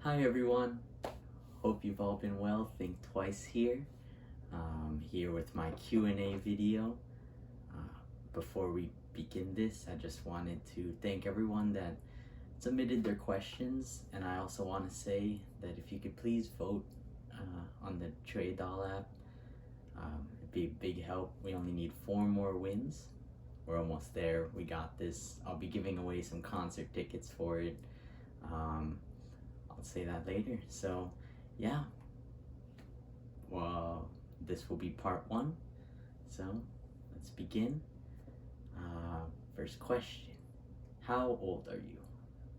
Hi everyone, hope you've all been well. ThinkTwice here, here with my Q&A video. Before we begin this, I just wanted to thank everyone that submitted their questions, and I also want to say that if you could please vote on the Choeaedol app, it'd be a big help. We only need 4 more wins. We're almost there. We got this. I'll be giving away some concert tickets for it. I'll say that later. So yeah, well, this will be part 1. So let's begin. First question, how old are you?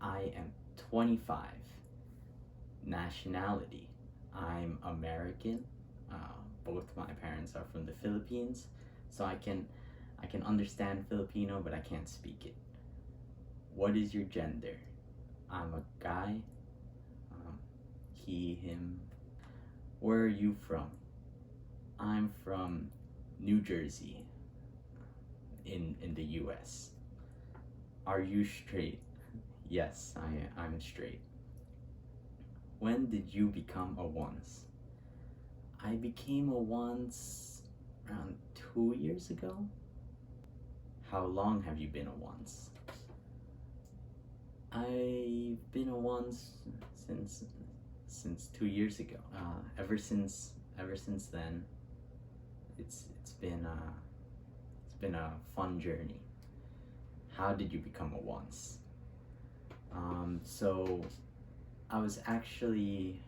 I am 25. Nationality, I'm American. Both my parents are from the Philippines, so I can understand Filipino, but I can't speak it. What is your gender? I'm a guy. He, him. Where are you from? I'm from New Jersey in the US. Are you straight? Yes, I'm straight. When did you become a once? I became a once around 2 years ago. How long have you been a once? I've been a once since 2 years ago. Ever since then, it's been a fun journey. How did you become a once? So I was actually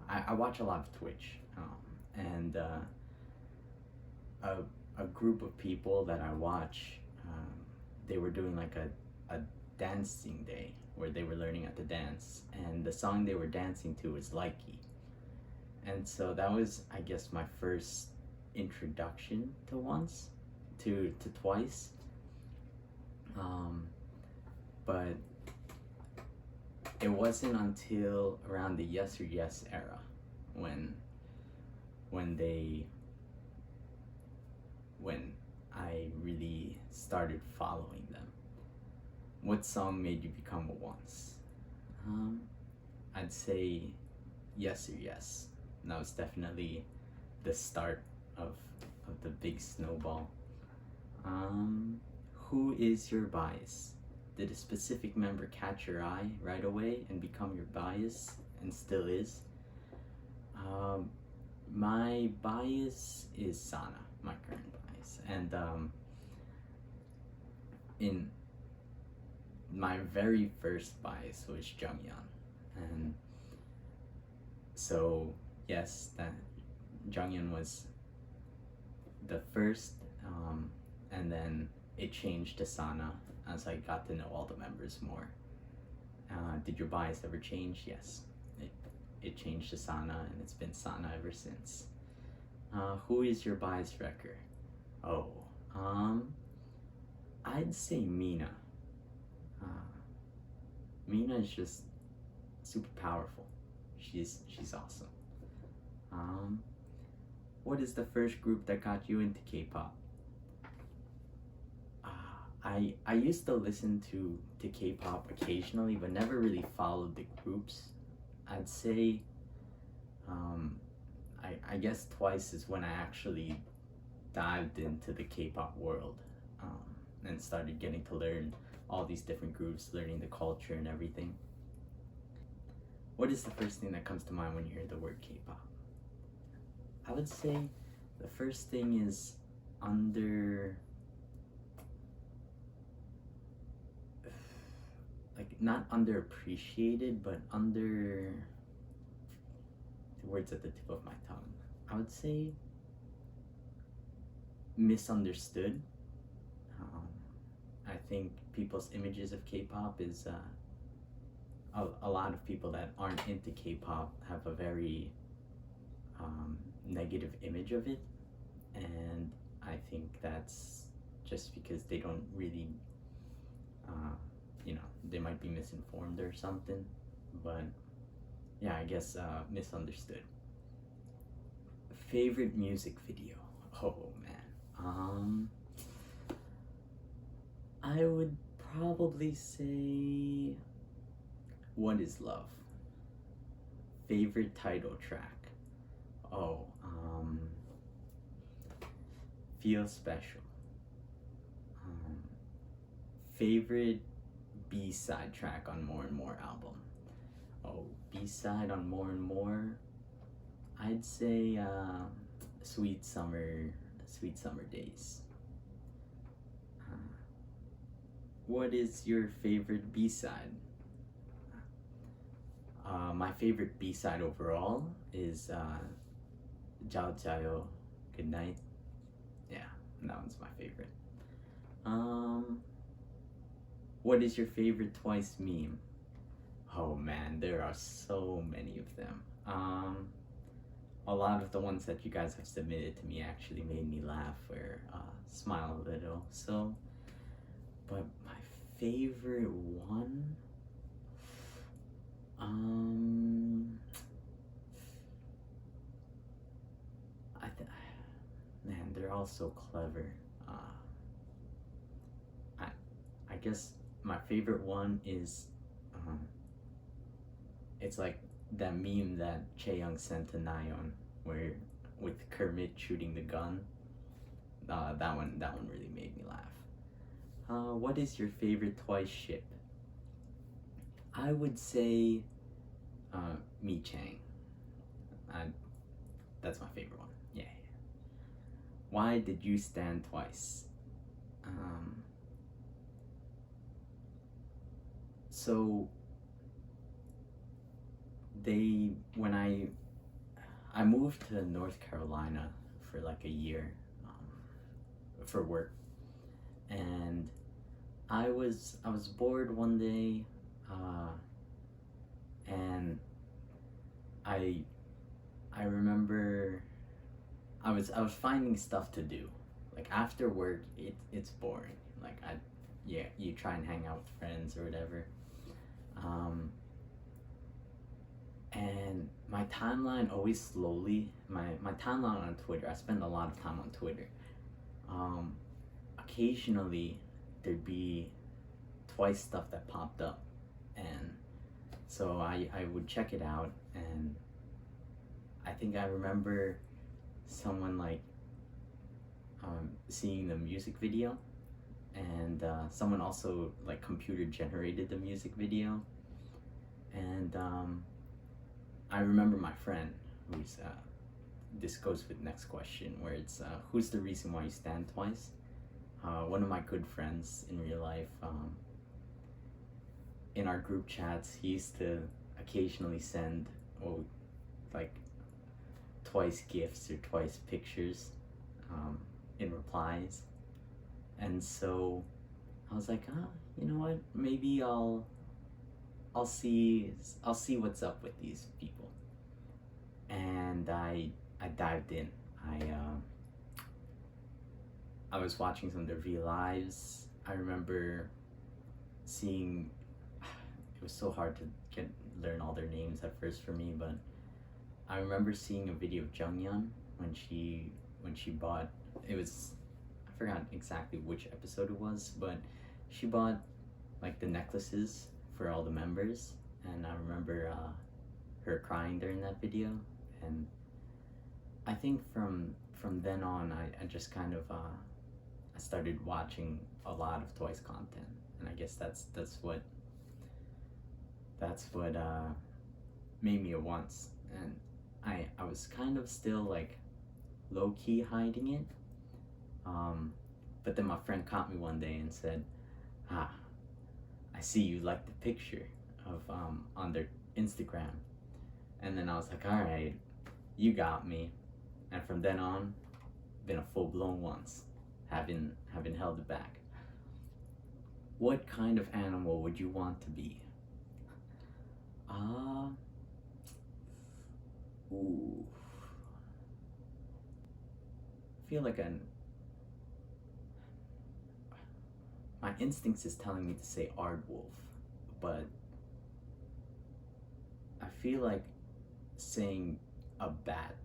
I watch a lot of Twitch, and a group of people that I watch, they were doing like a dancing day where they were learning how to dance, and the song they were dancing to was Likey. And so that was, I guess, my first introduction to Twice. But it wasn't until around the Yes or Yes era when I really started following them. What song made you become a once? I'd say Yes or Yes. And that was definitely the start of the big snowball. Who is your bias? Did a specific member catch your eye right away and become your bias and still is? My bias is Sana, my current bias. And in my very first bias was Jungyeon. And so yes, that Jungyeon was the first, and then it changed to Sana as I got to know all the members more. Did your bias ever change? Yes, it changed to Sana, and it's been Sana ever since. Who is your bias wrecker? Oh, I'd say Mina. Mina is just super powerful. She's awesome. What is the first group that got you into K-pop? I used to listen to K-pop occasionally, but never really followed the groups. I'd say, I guess Twice is when I actually dived into the K-pop world, and started getting to learn all these different groups, learning the culture and everything. What is the first thing that comes to mind when you hear the word K-pop? I would say the first thing is not underappreciated, but the words at the tip of my tongue. I would say misunderstood. I think people's images of K-pop is a lot of people that aren't into K-pop have a very negative image of it, and I think that's just because they don't really, they might be misinformed or something. But yeah, I guess misunderstood. Favorite music video? Oh man, I would probably say What Is Love. favorite title track. Oh, Feel Special. Favorite B-side track on More and More album. Oh, B-side on More and More, I'd say Sweet Summer Days. What is your favorite B-side? My favorite B-side overall is Jiao Jiao, Good Night. Yeah, that one's my favorite. What is your favorite Twice meme? Oh man, there are so many of them. A lot of the ones that you guys have submitted to me actually made me laugh or smile a little. So, but my favorite one, man, they're all so clever. I guess my favorite one is, it's like that meme that Chaeyoung sent to Nayeon, where with Kermit shooting the gun. That one really made me laugh. What is your favorite Twice ship? I would say Mi Chang. That's my favorite one. Yeah. Why did you stand Twice? So when I moved to North Carolina for like a year for work, and I was bored one day, and I remember I was finding stuff to do. Like after work, it's boring. Like you try and hang out with friends or whatever. And my timeline always slowly, my timeline on Twitter, I spend a lot of time on Twitter. Occasionally there'd be Twice stuff that popped up, and so I would check it out, and I think I remember someone like seeing the music video, and someone also like computer generated the music video, and I remember my friend who's this goes with next question, where it's who's the reason why you stand Twice. One of my good friends in real life, in our group chats, he used to occasionally send like Twice gifts or Twice pictures in replies, and so I was like, you know what, maybe I'll see what's up with these people. And I dived in. I was watching some of their V lives. I remember seeing, it was so hard to learn all their names at first for me, but I remember seeing a video of Jungyeon when she bought, it was, I forgot exactly which episode it was, but she bought like the necklaces for all the members, and I remember her crying during that video. And I think from then on, I just kind of I started watching a lot of Twice content, and I guess that's what made me a once. And I was kind of still like low-key hiding it, but then my friend caught me one day and said, I see you like the picture of on their Instagram. And then I was like, all right, you got me. And from then on, been a full-blown once, haven't held it back. What kind of animal would you want to be? Ooh. I feel like my instincts is telling me to say aardwolf, but I feel like saying a bat.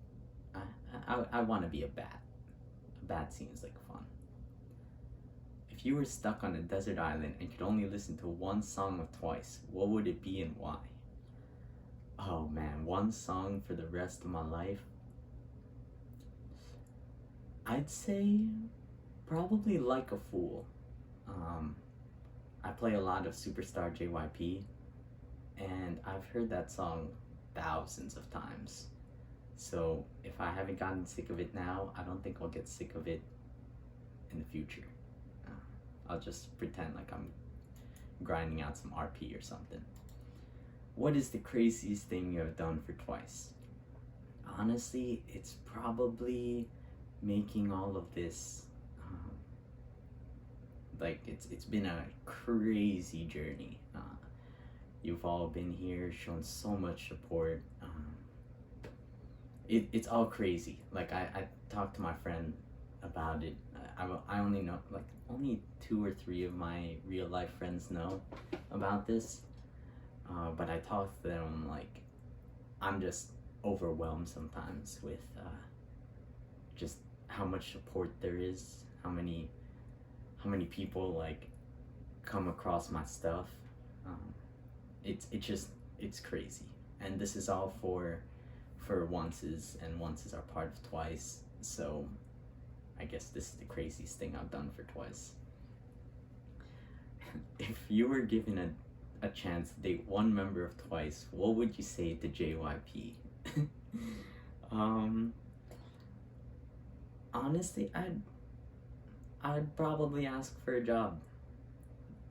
I want to be a bat. A bat seems like fun. If you were stuck on a desert island and could only listen to one song of Twice, what would it be and why? Oh man, one song for the rest of my life. I'd say probably Like a Fool. Um, I play a lot of Superstar JYP, and I've heard that song thousands of times. So if I haven't gotten sick of it now, I don't think I'll get sick of it in the future. Uh, I'll just pretend like I'm grinding out some RP or something. What is the craziest thing you have done for Twice? Honestly, it's probably making all of this. Like it's been a crazy journey. You've all been here, shown so much support. It's all crazy. Like I talked to my friend about it. I only know, like, only 2 or 3 of my real life friends know about this. But I talk to them, like, I'm just overwhelmed sometimes with just how much support there is, how many people like come across my stuff. It's crazy, and this is all for onces, and onces are part of Twice. So I guess this is the craziest thing I've done for Twice. If you were given a chance to date one member of Twice, what would you say to JYP? Honestly, I'd probably ask for a job.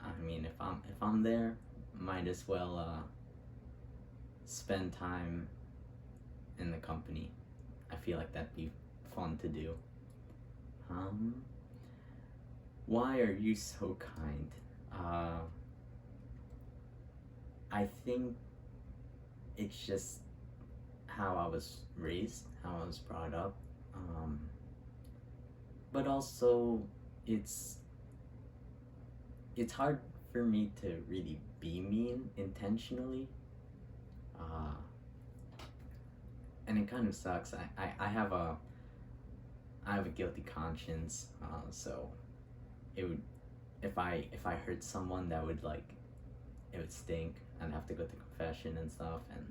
I mean, if I'm there, might as well spend time in the company. I feel like that'd be fun to do. Why are you so kind? I think it's just how I was raised, how I was brought up. But also, it's hard for me to really be mean intentionally. And it kind of sucks. I have a guilty conscience, so it would, if I hurt someone, that would, like, it would stink. I'd have to go to confession and stuff, and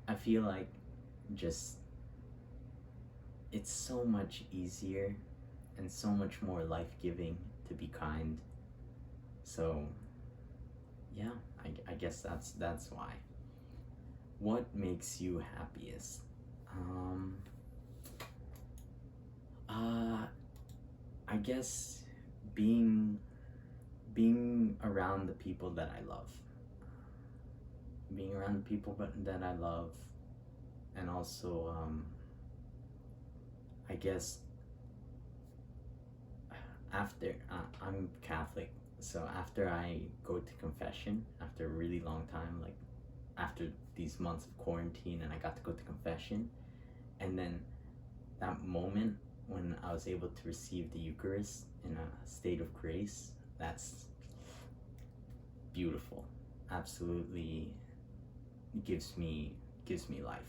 I feel like just it's so much easier and so much more life-giving to be kind. So yeah, I guess that's why. What makes you happiest? I guess being around the people that I love. Being around the people that I love, and also I guess after I'm Catholic, so after I go to confession after a really long time, like after these months of quarantine, and I got to go to confession, and then that moment when I was able to receive the Eucharist in a state of grace, that's beautiful. Absolutely gives me life.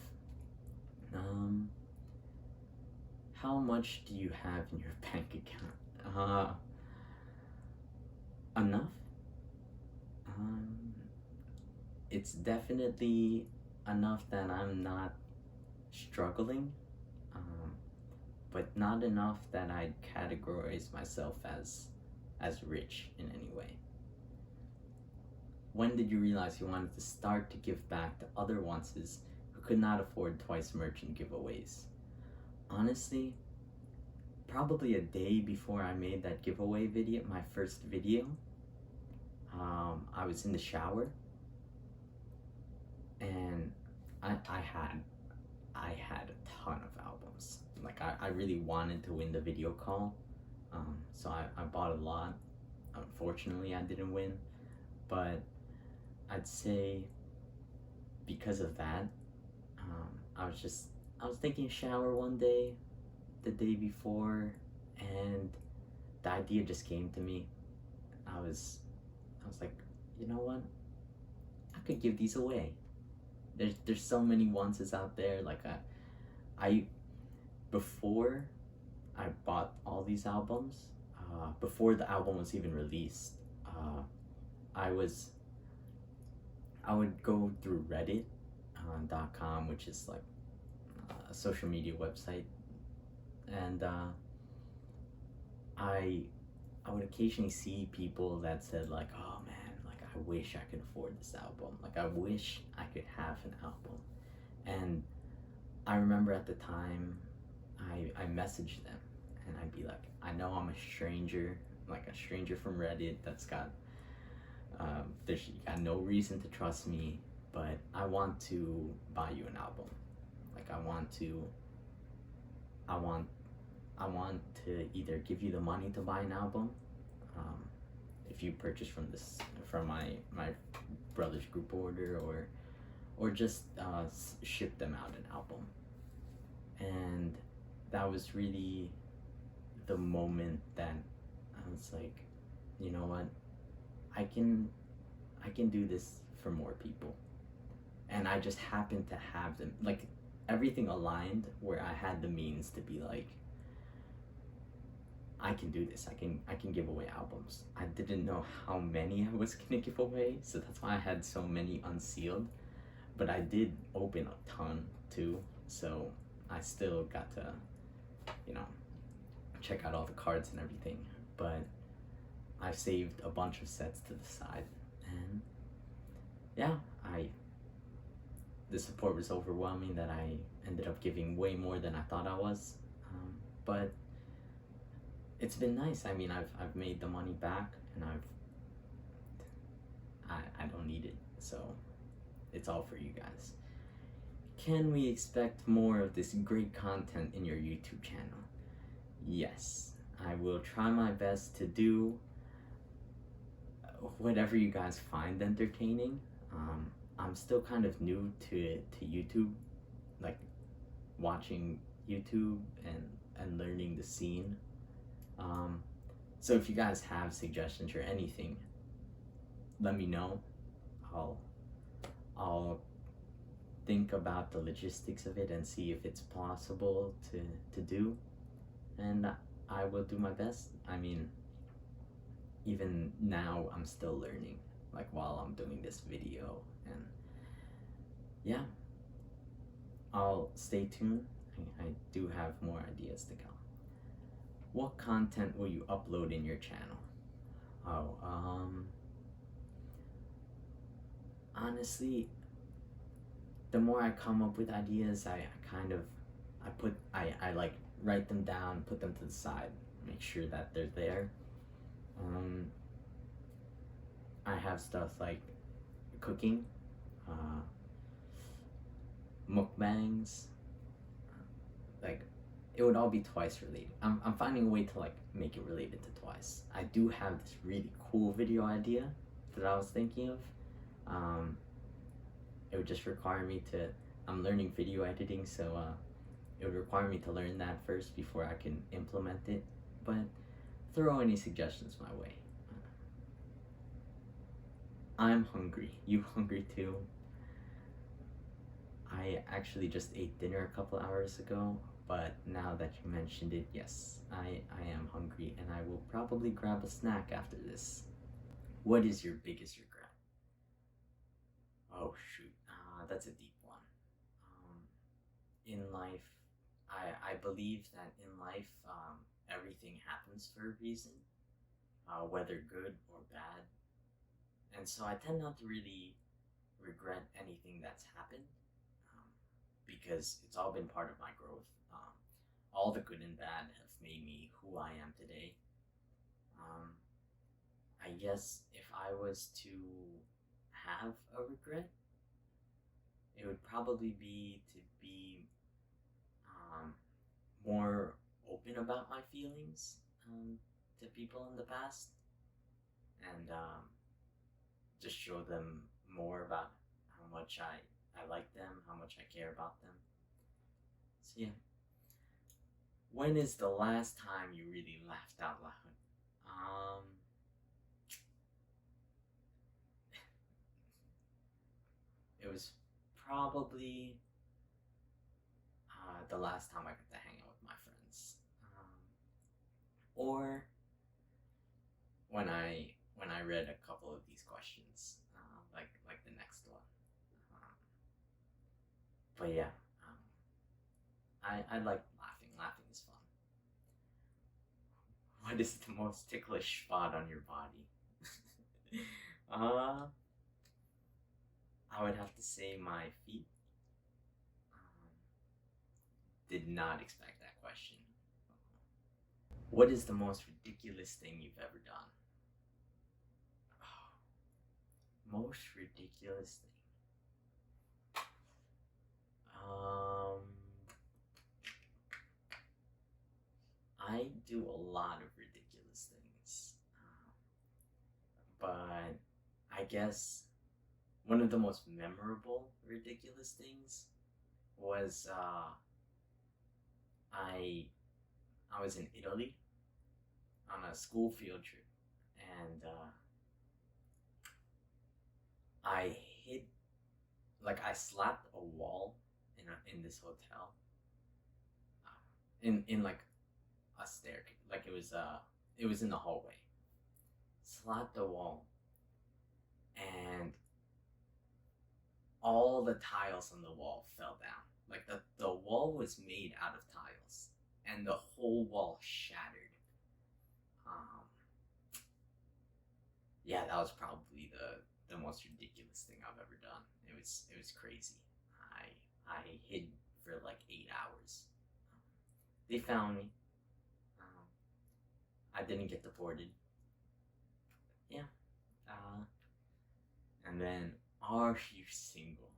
How much do you have in your bank account? Enough. It's definitely enough that I'm not struggling, but not enough that I'd categorize myself as rich in any way. When did you realize you wanted to start to give back to other onces who could not afford Twice merchant giveaways? Honestly, probably a day before I made that giveaway video, my first video. I was in the shower, and I had a ton of albums. Like, I really wanted to win the video call, so I bought a lot. Unfortunately, I didn't win, but I'd say because of that, I was taking a shower one day, the day before, and the idea just came to me. I was like, you know what? I could give these away. There's so many onces out there. Like I before I bought all these albums, before the album was even released, I was I would go through Reddit .com, which is like a social media website, and I I would occasionally see people that said like, "Oh man, like I wish I could afford this album. Like I wish I could have an album." And I remember at the time, I messaged them, and I'd be like, "I know I'm a stranger, like a stranger from Reddit that's got there's you got no reason to trust me, but I want to buy you an album. Like I want I want to either give you the money to buy an album, um, if you purchase from my brother's group order, or just ship them out an album." And that was really the moment that I was like, you know what, I can I can do this for more people. And I just happened to have them, like everything aligned where I had the means to be like, I can do this. I can give away albums. I didn't know how many I was gonna give away, so that's why I had so many unsealed. But I did open a ton too, so I still got to, you know, check out all the cards and everything. But I saved a bunch of sets to the side, and yeah, I the support was overwhelming that I ended up giving way more than I thought I was. But it's been nice. I mean, I've made the money back, and I don't need it, so it's all for you guys. Can we expect more of this great content in your YouTube channel? Yes, I will try my best to do whatever you guys find entertaining. I'm still kind of new to YouTube, like watching YouTube and learning the scene. So if you guys have suggestions or anything, let me know. I'll think about the logistics of it and see if it's possible to do, and I will do my best. I mean, even now I'm still learning, like while I'm doing this video, and yeah, I'll stay tuned. I do have more ideas to come. What content will you upload in your channel? Oh, honestly, the more I come up with ideas, I kind of, I like write them down, put them to the side, make sure that they're there. I have stuff like cooking, mukbangs, like it would all be Twice related. I'm finding a way to like make it related to Twice. I do have this really cool video idea that I was thinking of. It would just require me to, I'm learning video editing, so it would require me to learn that first before I can implement it. But throw any suggestions my way. I'm hungry. You hungry too? I actually just ate dinner a couple hours ago, but now that you mentioned it, yes, I am hungry, and I will probably grab a snack after this. What is your biggest regret? Oh shoot, that's a deep one. In life, I believe that in life, everything happens for a reason, whether good or bad. And so I tend not to really regret anything that's happened, because it's all been part of my growth. All the good and bad have made me who I am today. I guess if I was to have a regret, it would probably be to be more open about my feelings to people in the past, and just show them more about how much I like them, how much I care about them. So yeah. When is the last time you really laughed out loud? It was probably the last time I got to hang out with my friends, or when I read a couple of these questions, like the next one. But yeah, I like laughing. Laughing is fun. What is the most ticklish spot on your body? uh, I would have to say my feet. Um, did not expect that question. What is the most ridiculous thing you've ever done? Most ridiculous thing. I do a lot of ridiculous things, but I guess one of the most memorable ridiculous things was I was in Italy on a school field trip, and I hit I slapped a wall in this hotel, in like a staircase, like it was in the hallway. Slapped the wall, and all the tiles on the wall fell down. Like the wall was made out of tiles, and the whole wall shattered. Um, yeah, that was probably the most ridiculous thing I've ever done. It was crazy. I hid for like 8 hours. They found me. I didn't get deported. Yeah. And then, are you single?